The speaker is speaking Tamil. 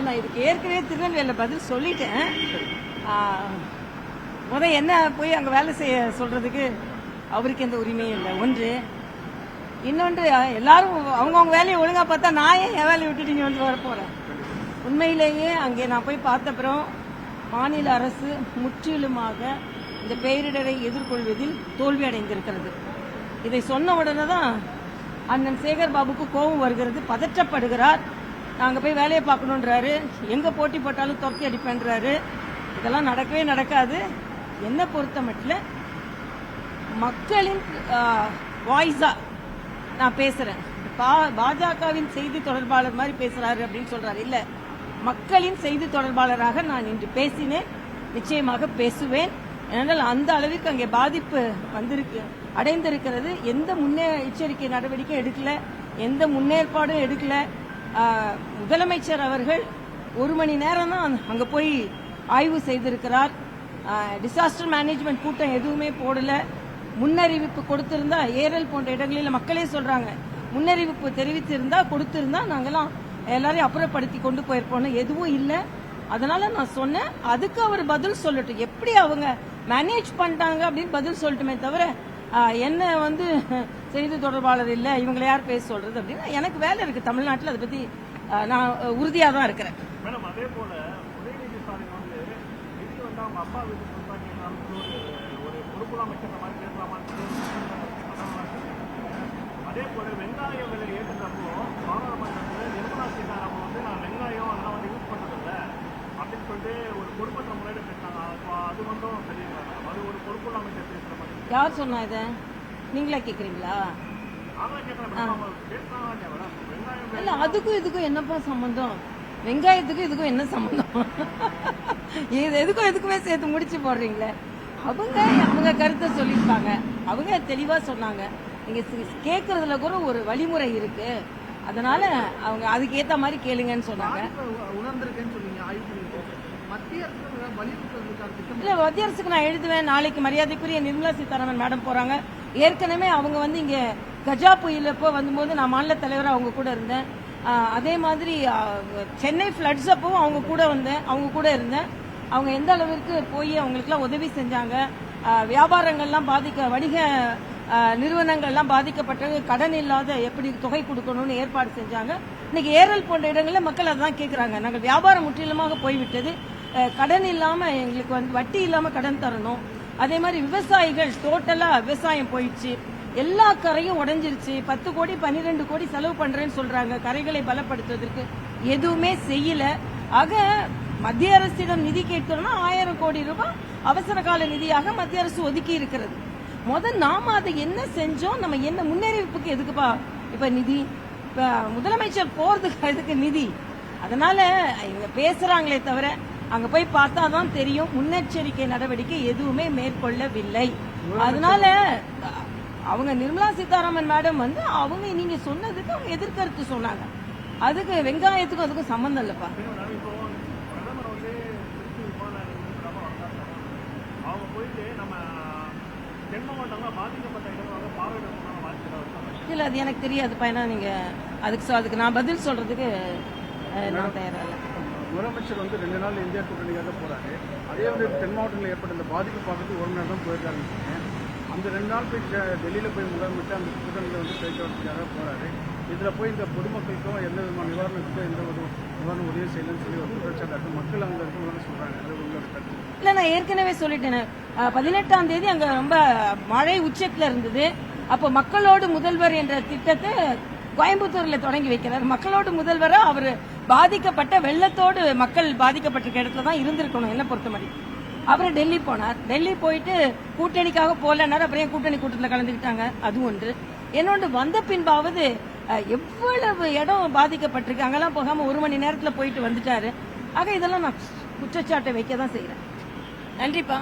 நான் இதுக்கு ஏற்கனவே திருநெல்வேலியில் பதில் சொல்லிட்டேன். என்ன போய் அங்கே வேலை செய்ய சொல்றதுக்கு அவருக்கு எந்த உரிமையும் இல்லை. ஒன்று. இன்னொன்று, எல்லாரும் அவங்கவுங்க வேலையை ஒழுங்கா பார்த்தா நான் ஏன் என் வேலையை விட்டுட்டு இங்கே வந்து வரப்போறேன்? உண்மையிலேயே அங்கே நான் போய் பார்த்தப்புறம் மாநில அரசு முற்றிலுமாக இந்த பேரிடரை எதிர்கொள்வதில் தோல்வி அடைந்திருக்கிறது. இதை சொன்ன உடனே தான் அண்ணன் சேகர் பாபுக்கு கோபம் வருகிறது, பதற்றப்படுகிறார். நாங்க போய் வேலையை பார்க்கணுன்றாரு, எங்க போட்டி போட்டாலும் துரத்தி அடிப்பேன்றாரு. இதெல்லாம் நடக்கவே நடக்காது. என்ன பொறுத்த மட்டும் மக்களின் வாய்ஸா நான் பேசுறேன். பாஜகவின் செய்தி தொடர்பாளர் மாதிரி பேசுறாரு அப்படின்னு சொல்றாரு. இல்ல, மக்களின் செய்தி தொடர்பாளராக நான் இன்று பேசினேன், நிச்சயமாக பேசுவேன். ஏனென்றால் அந்த அளவிற்கு அங்கே பாதிப்பு அடைந்திருக்கிறது. எந்த முன்னெச்சரிக்கை நடவடிக்கை எடுக்கல, எந்த முன்னேற்பாடும் எடுக்கல. முதலமைச்சர் அவர்கள் 1 மணி நேரம் தான் அங்க போய் ஆய்வு செய்திருக்கிறார். டிசாஸ்டர் மேனேஜ்மெண்ட் கூட்டம் எதுவுமே போடல. முன்னறிவிப்பு கொடுத்திருந்தா, ஏரல் போன்ற இடங்களில் மக்களே சொல்றாங்க, முன்னறிவிப்பு தெரிவித்திருந்தா கொடுத்திருந்தா நாங்கெல்லாம் எல்லாரையும் அப்புறப்படுத்தி கொண்டு போயிருப்போம். எதுவும் இல்லை. அதனால நான் சொன்னேன், அதுக்கு அவர் பதில் சொல்லட்டும். எப்படி அவங்க மேனேஜ் பண்ணிட்டாங்க அப்படின்னு பதில் சொல்லட்டுமே தவிர என்ன செய்தி தொடர்பாளர் இல்லை, இவங்களை யார் பேச சொல்றது அப்படின்னா எனக்கு வேலை இருக்கு தமிழ்நாட்டில். அதை பத்தி நான் உறுதியாக தான் இருக்கிறேன். மேடம், அதே போல உதயநிதி ஸ்டாலின் நிதி அவங்க அப்பா வீட்டு ஒரு பொறுப்புல அமைச்சர் மாதிரி பேசலாமான்னு அதே போல வெங்காய விலை ஏற்றுறப்போ பாராளுமன்றத்தில் நிர்மலா சீதாராமன் நான் வெங்காயம் அதெல்லாம் யூஸ் பண்றதில்ல அப்படின்னு சொல்லிட்டு ஒரு பொறுப்பற்ற முறையில பேசினாங்க. அது தெரியல, அது ஒரு பொறுப்புள்ள அமைச்சர் பேசுற மாதிரி. யார் சொன்னா இதை? நீங்களா கேக்குறீங்களா? இல்ல, அதுக்கும் இதுக்கும் என்னப்பா சம்பந்தம்? வெங்காயத்துக்கும் இதுக்கும் என்ன சம்பந்தம்? எதுக்குமே சேர்த்து முடிச்சு போடுறீங்களே. அவங்க கருத்தை சொல்லியிருப்பாங்க, அவங்க தெளிவா சொன்னாங்க. நீங்க கேட்கறதுல கூட ஒரு வழிமுறை இருக்கு, அதனால அவங்க அதுக்கு ஏத்த மாதிரி கேளுங்கன்னு சொன்னாங்க. இல்ல, மத்திய அரசுக்கு நான் எழுதுவேன். நாளைக்கு மரியாதைக்குரிய நிர்மலா சீதாராமன் மேடம் போறாங்க. ஏற்கனவே அவங்க இங்க கஜா புயலப்போ வந்தபோது நான் மாநில தலைவராக அவங்க கூட இருந்தேன். அதே மாதிரி சென்னை ஃபிளட்ஸ் அப்பவும் அவங்க கூட இருந்தேன். அவங்க எந்த அளவிற்கு போய் அவங்களுக்குலாம் உதவி செஞ்சாங்க. வியாபாரங்கள்லாம் வணிக நிறுவனங்கள்லாம் பாதிக்கப்பட்டது, கடன் இல்லாத எப்படி தொகை கொடுக்கணும்னு ஏற்பாடு செஞ்சாங்க. இன்னைக்கு ஏரல் போன்ற இடங்களில் மக்கள் அதான் கேட்கறாங்க. நாங்கள் வியாபாரம் முற்றிலுமாக போய்விட்டது, கடன் இல்லாம எங்களுக்கு வட்டி இல்லாம கடன் தரணும். அதே மாதிரி விவசாயிகள் டோட்டலா விவசாயம் போயிடுச்சு, எல்லா கரையும் உடைஞ்சிருச்சு. 10 கோடி 12 கோடி செலவு பண்றேன்னு சொல்றாங்க கரைகளை பலப்படுத்துவதற்கு, எதுவுமே செய்யல. ஆக மத்திய அரசிடம் நிதி கேட்கணும்னா 1000 கோடி ரூபாய் அவசர கால நிதியாக மத்திய அரசு ஒதுக்கி இருக்கிறது. நாம அதை என்ன செஞ்சோம், நம்ம என்ன முன்னறிவிப்புக்கு எதுக்குப்பா இப்ப நிதி? இப்ப முதலமைச்சர் போறதுக்கு எதுக்கு நிதி? அதனால இவங்க பேசுறாங்களே தவிர அங்க போய் பார்த்தாதான் தெரியும், முன்னெச்சரிக்கை நடவடிக்கை எதுவுமே மேற்கொள்ளவில்லை. அதனால அவங்க நிர்மலா சீதாராமன் மேடம் அவங்க நீங்க சொன்னதுக்கு அவங்க எதிர்கருத்து சொன்னாங்க. அதுக்கு வெங்காயத்துக்கும் அதுக்கும் சம்பந்தம் இல்லப்பா. இல்ல, அது எனக்கு தெரியாதுப்பா. ஏன்னா நீங்க அதுக்கு நான் பதில் சொல்றதுக்கு நான் தயாரா இல்லை. முதலமைச்சர் 2 நாள் இந்தியா கூட்டணிக்காக போறாரு. அதே தென் மாவட்டங்களில் ஏற்பட்ட இந்த பாதிப்பு பார்க்கறதுக்கு 1 நாள் தான் போயிருக்காங்க. அந்த 2 நாள் போய் டெல்லியில் போய் முதலமைச்சர் அந்த கூட்டணியில் பேச்சுவார்த்தைக்காக போறாரு. இதில் போய் இந்த பொதுமக்களுக்கும் எந்த விதமான நிவாரணத்துக்கும் எந்த ஒரு நிவாரண உதவி செய்யலன்னு சொல்லி ஒரு குற்றச்சாட்டு மக்கள் அங்கே இருக்கணும்னு சொல்றாங்க. அது உங்களோட கருத்து? இல்ல, நான் ஏற்கனவே சொல்லிட்டேன். 18ஆம் தேதி அங்க ரொம்ப மழை உச்சத்துல இருந்தது. அப்போ மக்களோடு முதல்வர் என்ற திட்டத்தை கோயம்புத்தூர்ல தொடங்கி வைக்கிறார். மக்களோடு முதல்வரா அவர் பாதிக்கப்பட்ட வெள்ளத்தோடு மக்கள் பாதிக்கப்பட்டிருக்க இடத்துல தான் இருந்திருக்கணும் என்ன பொறுத்த மாதிரி. அப்புறம் டெல்லி போனார். டெல்லி போயிட்டு கூட்டணிக்காக போலன்னாரு. அப்புறம் கூட்டணி கூட்டத்தில் கலந்துக்கிட்டாங்க. அது ஒன்று. என்னொன்று, வந்த பின்பாவது எவ்வளவு இடம் பாதிக்கப்பட்டிருக்கு, அங்கெல்லாம் போகாம 1 மணி நேரத்தில் போயிட்டு வந்துட்டாரு. ஆக இதெல்லாம் நான் குற்றச்சாட்டை வைக்க தான் செய்யறேன். நன்றிப்பா.